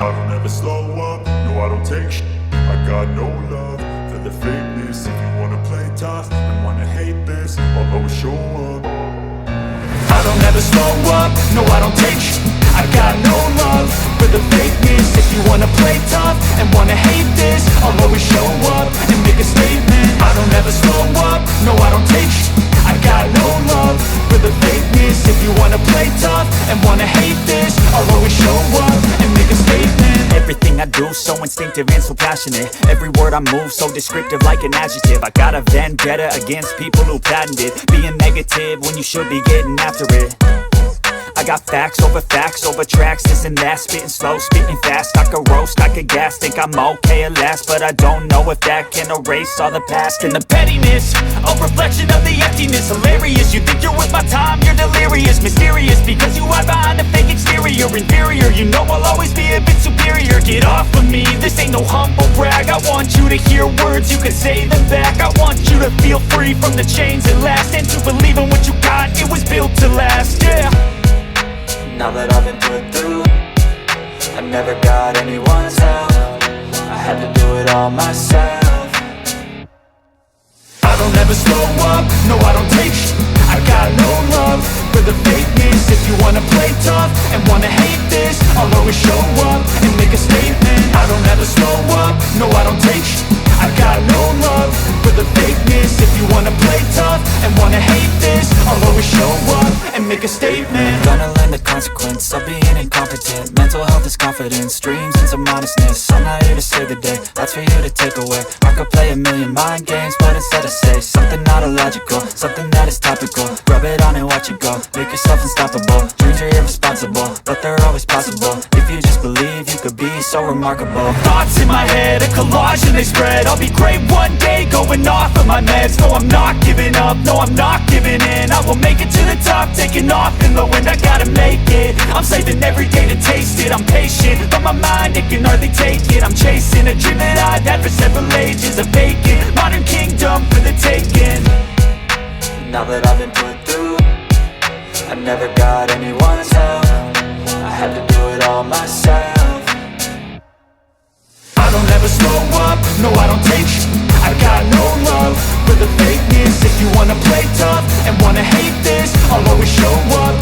I don't ever slow up, no I don't take sh**. I got no love for the fakeness. If you wanna play tough and wanna hate this, I'll always show up. I don't ever slow up, no I don't take sh**. I got no love for the fakeness. If you wanna play tough and wanna hate this, I'll always show up and make a statement. I don't ever slow up, no I don't take sh**. I got no love for the fakeness. If you wanna play tough and wanna hate this, I'll always show up and make a statement. Everything I do so instinctive and so passionate. Every word I move so descriptive like an adjective. I got a vendetta against people who patented being negative when you should be getting after it. I got facts over tracks, this and that. Spitting slow, spitting fast, I could roast, I could gas. Think I'm okay at last, but I don't know if that can erase all the past. And the pettiness, a reflection of the emptiness. Hilarious, you think you're worth my time, you're delirious. Mysterious, because you hide behind a fake exterior. Inferior, you know I'll always be a bit superior. Get off of me, this ain't no humble brag. I want you to hear words, you can say them back. I want you to feel free from the chains that last, and to believe in what you got, it was built to last, yeah. Now that I've been put through, I never got anyone's help. I had to do it all myself. I don't ever slow up, no I don't take sh**. I got no love for the fakeness. If you wanna play tough and wanna hate this, I'll always show up and make a statement. I don't ever slow up, no I don't take sh**. I got no love for the fakeness. If you wanna play tough and wanna hate this, I'll always show up and make a statement. Gonna learn the consequence of being incompetent. Mental health is confidence, dreams and some honestness. I'm not here to save the day, that's for you to take away. I could play a million mind games, but instead I say something not illogical, something that is topical. Rub it on and watch it go, make yourself unstoppable. Dreams are irresponsible, but they're always possible. If you just believe, you could be so remarkable. Thoughts in my head, a collage and they spread. I'll be great one day, going off of my meds. No, I'm not giving up, no, I'm not giving in. I will make it to the top, taking off in the wind. I gotta make it, I'm saving every day to taste it. I'm patient, but my mind, it can hardly take it. I'm chasing a dream that I've had for several ages. A vacant, modern kingdom for the taking. Now that I've been put through, I never got anyone's help. I had to do it all myself. I don't ever slow up, no I don't take sh**. I got no love for the fakeness. If you wanna play tough and wanna hate this, I'll always show up